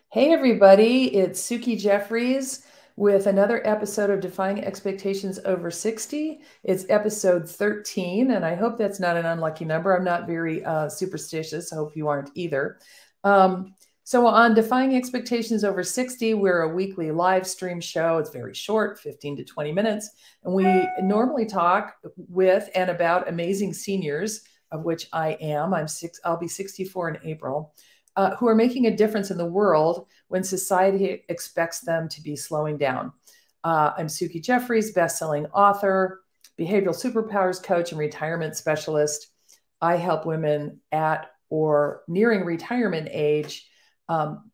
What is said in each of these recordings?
Hey, everybody, it's Suki Jeffries with another episode of Defying Expectations Over 60. It's episode 13, and I hope that's not an unlucky number. I'm not very superstitious. I hope you aren't either. So, on Defying Expectations Over 60, we're a weekly live stream show. It's very short, 15 to 20 minutes. And we normally talk with and about amazing seniors, of which I am. I'll be 64 in April. Who are making a difference in the world when society expects them to be slowing down. I'm Suki Jeffries, best-selling author, behavioral superpowers coach, and retirement specialist. I help women at or nearing retirement age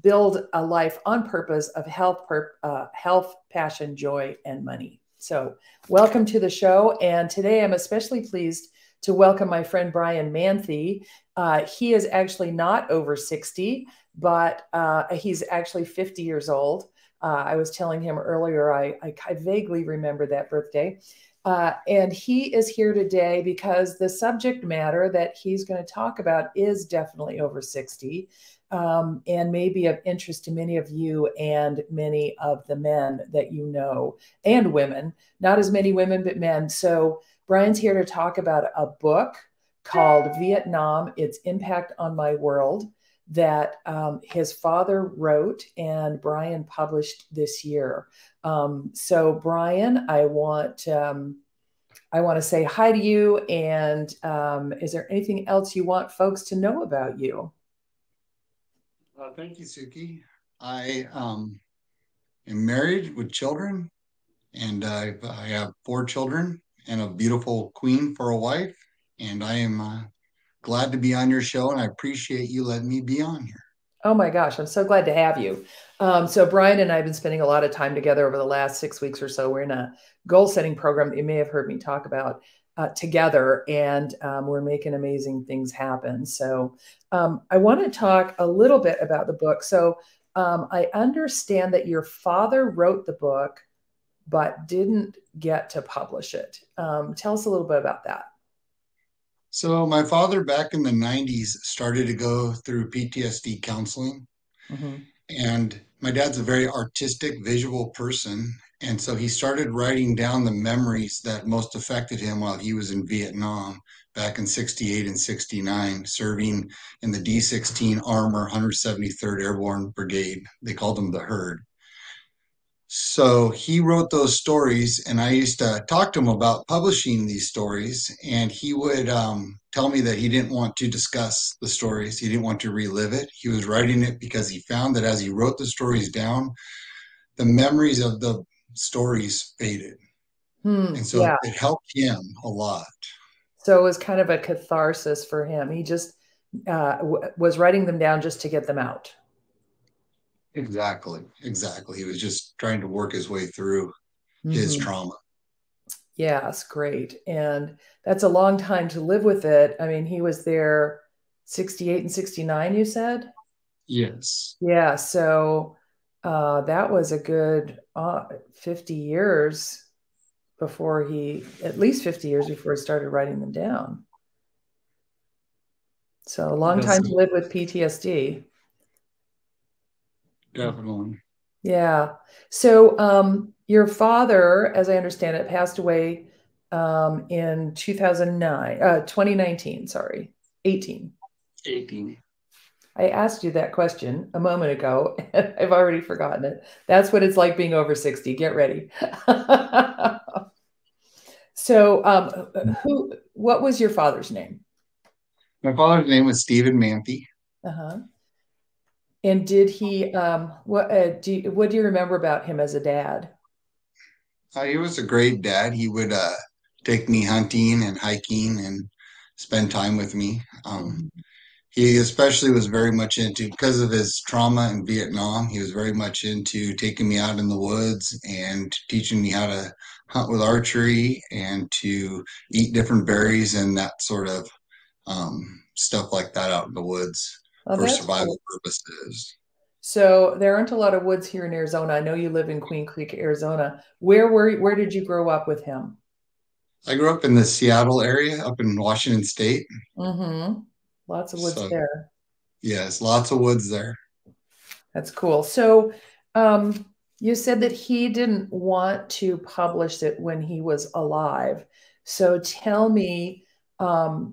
build a life on purpose of health, passion, joy, and money. So welcome to the show. And today I'm especially pleased to welcome my friend Brian Manthey. He is actually not over 60, but he's actually 50 years old. I was telling him earlier, I vaguely remember that birthday. And he is here today because the subject matter that he's going to talk about is definitely over 60 and may be of interest to many of you and many of the men that you know, and women, not as many women, but men. So Brian's here to talk about a book called Vietnam, Its Impact on My World, that his father wrote and Brian published this year. So Brian, I want to say hi to you. And is there anything else you want folks to know about you? Thank you, Suki. I am married with children, and I have four children and a beautiful queen for a wife. And I am glad to be on your show, and I appreciate you letting me be on here. Oh my gosh, I'm so glad to have you. So Brian and I have been spending a lot of time together over the last 6 weeks or so. We're in a goal setting program that you may have heard me talk about together, and we're making amazing things happen. So I want to talk a little bit about the book. So I understand that your father wrote the book, but didn't get to publish it. Tell us a little bit about that. So, my father back in the 90s started to go through PTSD counseling. Mm-hmm. And my dad's a very artistic, visual person. And so he started writing down the memories that most affected him while he was in Vietnam back in 68 and 69, serving in the D-16 Armor 173rd Airborne Brigade. They called them the Herd. So he wrote those stories, and I used to talk to him about publishing these stories. And he would tell me that he didn't want to discuss the stories, he didn't want to relive it. He was writing it because he found that as he wrote the stories down, the memories of the stories faded. And so Yeah. it helped him a lot. So it was kind of a catharsis for him. He just was writing them down just to get them out. Exactly. Exactly. He was just trying to work his way through his Hmm. trauma. Yes, great. And that's a long time to live with it. I mean, he was there 68 and 69, you said? Yes. Yeah, so that was a good 50 years before at least 50 years before he started writing them down. So a long Yes, time to live with PTSD. definitely. Yeah. So your father, as I understand it, passed away in 2019, sorry, 18. 18. I asked you that question a moment ago, and I've already forgotten it. That's what it's like being over 60. Get ready. So what was your father's name? My father's name was Stephen Manthey. Uh-huh. And did he, what do you remember about him as a dad? He was a great dad. He would take me hunting and hiking and spend time with me. Mhm. He especially was very much into, because of his trauma in Vietnam, he was very much into taking me out in the woods and teaching me how to hunt with archery and to eat different berries and that sort of stuff like that out in the woods Oh, for that's cool. survival purposes. So there aren't a lot of woods here in Arizona. I know you live in Queen Creek, Arizona. Where did you grow up with him? I grew up in the Seattle area, up in Washington State. Mm-hmm. Lots of woods So, there. yes, lots of woods there. That's cool. So, um, you said that he didn't want to publish it when he was alive. So tell me how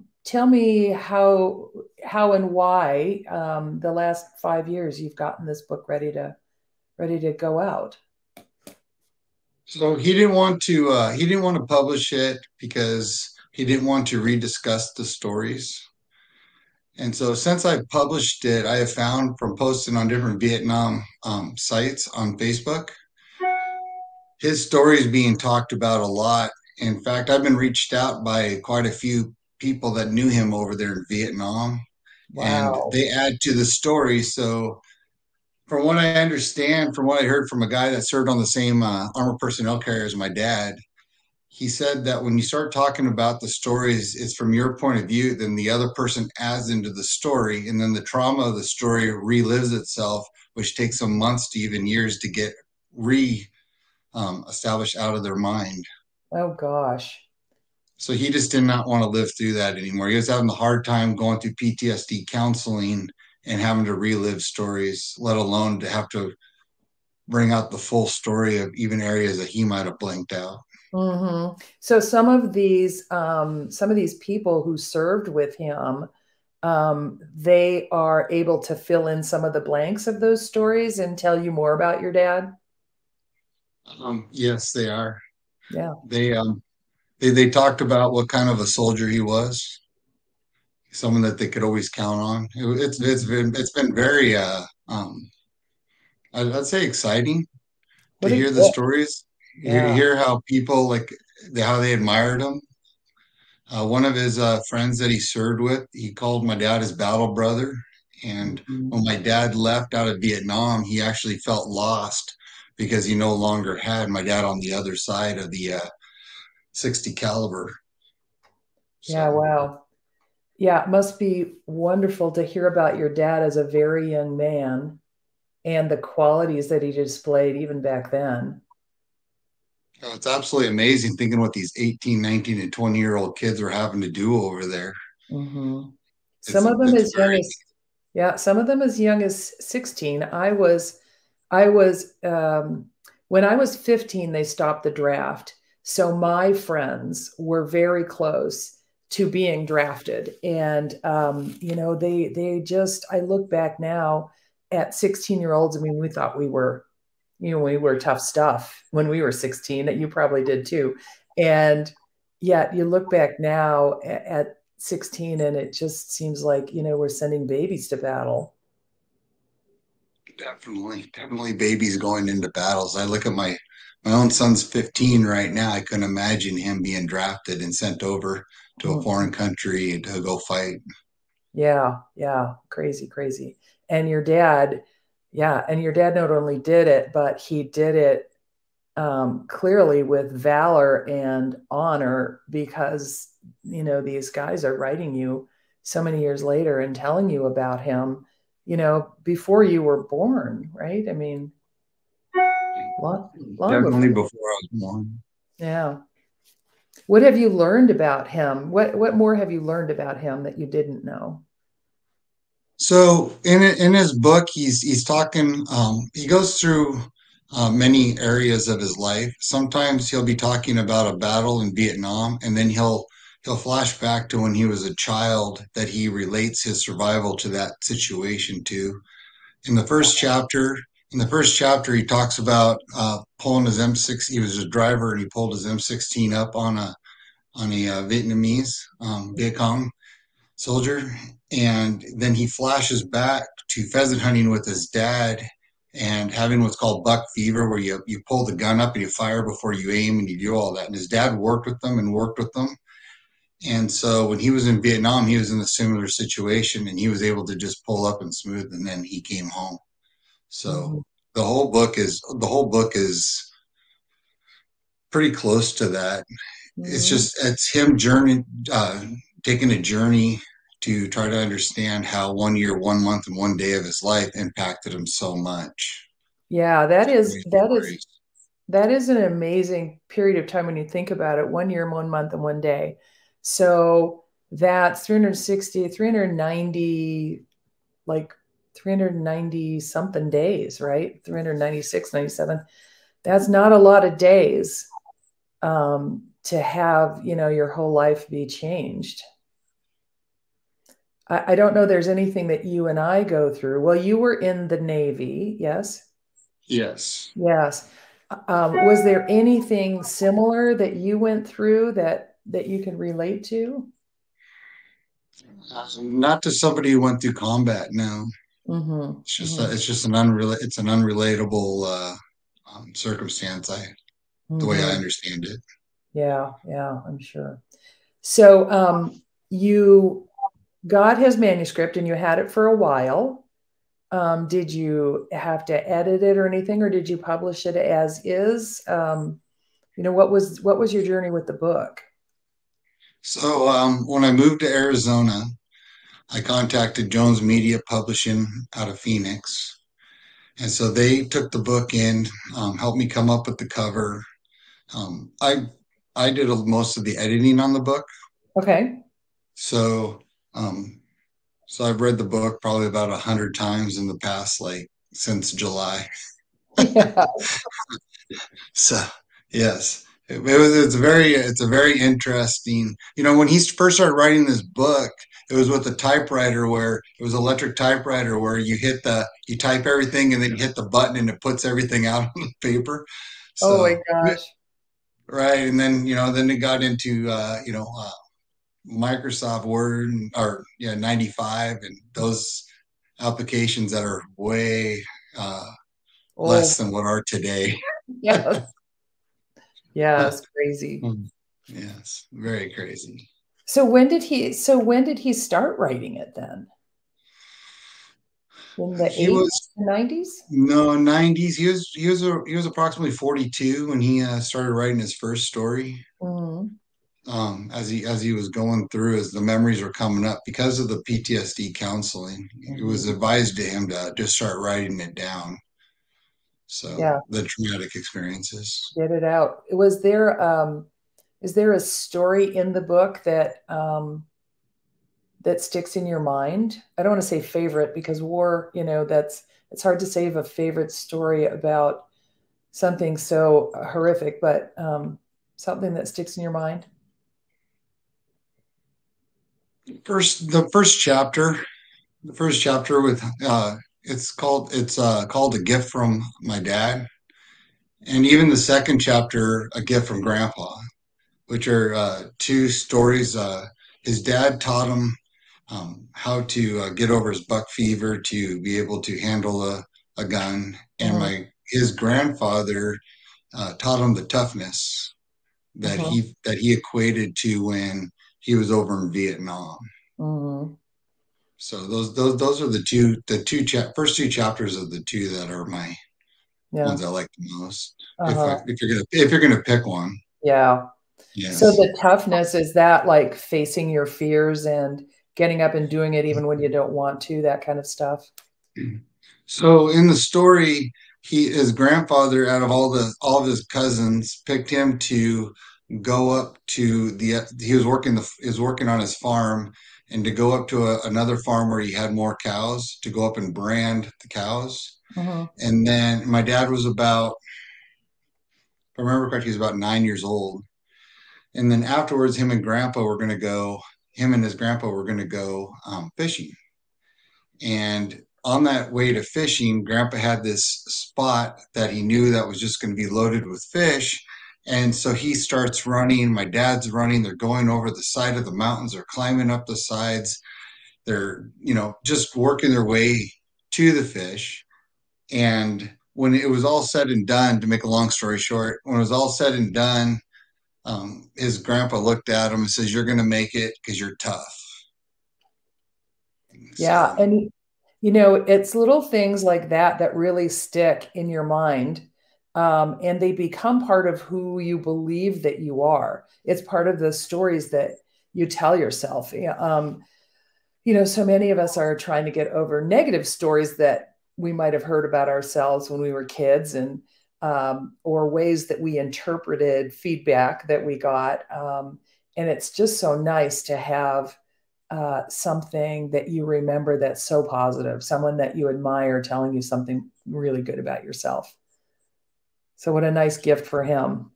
and why the last 5 years you've gotten this book ready to go out. So he didn't want to publish it because he didn't want to rediscuss the stories. And so since I published it, I have found from posting on different Vietnam sites on Facebook, his story is being talked about a lot. In fact, I've been reached out by quite a few people that knew him over there in Vietnam, and Wow. they add to the story. So from what I understand, from what I heard from a guy that served on the same armored personnel carrier as my dad, he said that when you start talking about the stories, it's from your point of view, then the other person adds into the story, and then the trauma of the story relives itself, which takes some months to even years to get re established out of their mind. Oh gosh. So he just did not want to live through that anymore. He was having a hard time going through PTSD counseling and having to relive stories, let alone to have to bring out the full story of even areas that he might have blanked out. So some of these people who served with him, they are able to fill in some of the blanks of those stories and tell you more about your dad. Yes, they are. Yeah. They they talked about what kind of a soldier he was, someone that they could always count on. It's been very I'd say exciting to What a hear the gift. stories, Yeah. hear how people how they admired him. One of his friends that he served with, he called my dad his battle brother. And Mhm. when my dad left out of Vietnam, he actually felt lost because he no longer had my dad on the other side of the 60 caliber. Yeah, So wow. Yeah, it must be wonderful to hear about your dad as a very young man and the qualities that he displayed even back then. it's absolutely amazing thinking what these 18, 19, and 20-year-old kids are having to do over there. Hmm. Some of them It's as young very as, yeah, some of them as young as 16. I was, when I was 15, they stopped the draft. So my friends were very close to being drafted. And, they just, I look back now at 16-year-olds. I mean, we thought we were tough stuff when we were 16, that you probably did too. And yet you look back now at 16 and it just seems like, we're sending babies to battle. definitely babies going into battles. I look at my own son's 15 right now. I couldn't imagine him being drafted and sent over to a Mhm. foreign country to go fight. Yeah, yeah, crazy, crazy. And your dad, yeah, and your dad not only did it, but he did it clearly with valor and honor because, these guys are writing you so many years later and telling you about him, before you were born, right? I mean, long, long Definitely before. before I was born. Yeah. What have you learned about him? What more have you learned about him that you didn't know? So in his book, he's talking. He goes through many areas of his life. Sometimes he'll be talking about a battle in Vietnam, and then he'll flash back to when he was a child that he relates his survival to that situation to. In the first chapter, he talks about pulling his M6. He was a driver, and he pulled his M16 up on a Vietnamese Viet Cong soldier. And then he flashes back to pheasant hunting with his dad and having what's called buck fever, where you pull the gun up and you fire before you aim and you do all that. And his dad worked with them and worked with them. And so when he was in Vietnam, he was in a similar situation and he was able to just pull up and smooth. And then he came home. Mhm. So the whole book is pretty close to that. Mhm. It's him journey taking a journey to try to understand how 1 year, 1 month, and 1 day of his life impacted him so much. Yeah, It's great stories. that is an amazing period of time when you think about it. 1 year, 1 month, and 1 day. So that's 360, 390, like 390 something days, right? 396, 97. That's not a lot of days to have, your whole life be changed. I don't know there's anything that you and I go through. Well, you were in the Navy, yes? Yes. Yes. Was there anything similar that you went through that you can relate to? Not to somebody who went through combat, no. Mm-hmm. Mm-hmm. It's just an unrelatable circumstance. The way I Mm-hmm. understand it. Yeah, yeah, I'm sure. So you got his manuscript and you had it for a while. Did you have to edit it or anything, or did you publish it as is? What was your journey with the book? So when I moved to Arizona, I contacted Jones Media Publishing out of Phoenix. And so they took the book in, helped me come up with the cover. Um, I I did most of the editing on the book. Okay. So um, so I've read the book probably about 100 times in the past, like since July. Yeah. So yes, it's a very interesting. When he first started writing this book, it was with a typewriter where it was electric typewriter where you type everything and then you hit the button and it puts everything out on the paper. Oh my So gosh. right, and then it got into Microsoft Word or 95 and those applications that are way Oh, less than what are today. yes. Yes, crazy. Yes, very crazy. So when did he start writing it then? In the He 80s, was 90s? no 90s. He was approximately 42 when he started writing his first story. Mm-hmm. As he was going through, as the memories were coming up because of the PTSD counseling, it was Mm-hmm. advised to him to just start writing it down. So Yeah, the traumatic experiences. get it out. Is there a story in the book that sticks in your mind? I don't want to say favorite because war, it's hard to save a favorite story about something so horrific, but something that sticks in your mind. The first chapter with it's called A Gift from My Dad, and even the second chapter, A Gift from Grandpa, which are two stories. His dad taught him how to get over his buck fever, to be able to handle a gun, and Hmm. his grandfather taught him the toughness that Hmm. he equated to when he was over in Vietnam. Hmm. So those are first two chapters of the two that are my Yeah. ones I like the most. Uh-huh. If you're gonna pick one, Yeah. So yes. the toughness, is that like facing your fears and getting up and doing it even when you don't want to, that kind of stuff? So in the story, his grandfather, out of all of his cousins, picked him to go up to he was working on his farm and to go up to another farm where he had more cows to go up and brand the cows. Hmm. And then my dad was about, if I remember correctly, he was about 9 years old. And then afterwards, him and his grandpa were going to go fishing. And on that way to fishing, Grandpa had this spot that he knew that was just going to be loaded with fish. And so he starts running. My dad's running. They're going over the side of the mountains. They're climbing up the sides. They're, just working their way to the fish. And when it was all said and done, to make a long story short, when it was all said and done, his grandpa looked at him and says, "You're going to make it because you're tough." Yeah. So And, it's little things like that that really stick in your mind. And they become part of who you believe that you are. It's part of the stories that you tell yourself. Yeah. So many of us are trying to get over negative stories that we might have heard about ourselves when we were kids, and or ways that we interpreted feedback that we got. And it's just so nice to have something that you remember that's so positive, someone that you admire telling you something really good about yourself. So what a nice gift for him.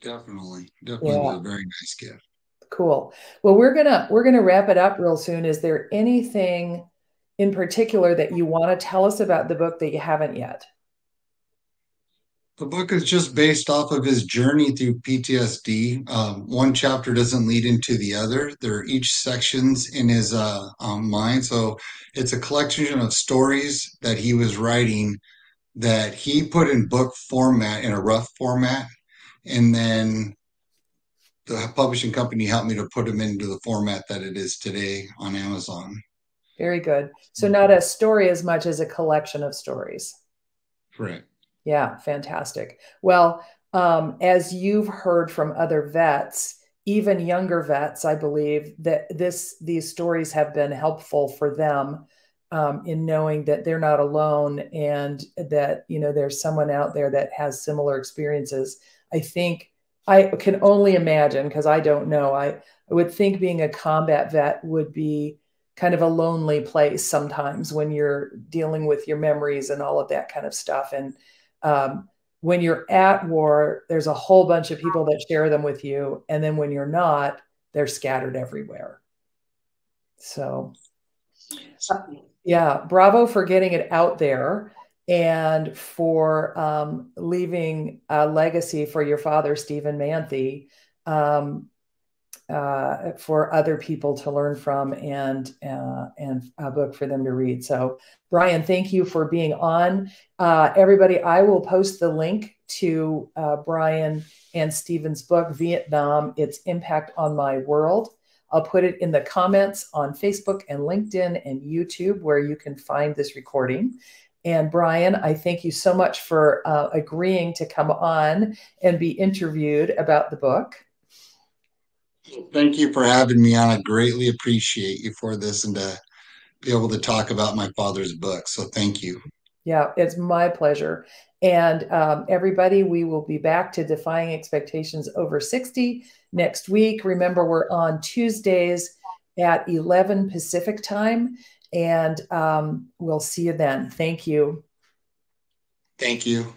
Definitely was Yeah, a very nice gift. cool. Well, we're gonna wrap it up real soon. Is there anything in particular that you want to tell us about the book that you haven't yet? The book is just based off of his journey through PTSD. One chapter doesn't lead into the other. They're each sections in his mind. So it's a collection of stories that he was writing that he put in book format, in a rough format. And then the publishing company helped me to put them into the format that it is today on Amazon. Very good. So not a story as much as a collection of stories. Correct. Yeah, fantastic. Well, as you've heard from other vets, even younger vets, I believe that these stories have been helpful for them in knowing that they're not alone and that there's someone out there that has similar experiences. I think I can only imagine because I don't know. I would think being a combat vet would be kind of a lonely place sometimes when you're dealing with your memories and all of that kind of stuff. And um, when you're at war, there's a whole bunch of people that share them with you. And then when you're not, they're scattered everywhere. So, yeah, bravo for getting it out there and for leaving a legacy for your father, Stephen Manthey. Um, for other people to learn from and a book for them to read. So, Brian, thank you for being on. Everybody, I will post the link to Brian and Stephen's book, Vietnam: Its Impact on My World. I'll put it in the comments on Facebook and LinkedIn and YouTube where you can find this recording. And Brian, I thank you so much for agreeing to come on and be interviewed about the book. Thank you for having me on. I greatly appreciate you for this and to be able to talk about my father's book. So thank you. Yeah, it's my pleasure. And everybody, we will be back to Defying Expectations Over 60 next week. Remember, we're on Tuesdays at 11 Pacific time, and we'll see you then. Thank you. Thank you.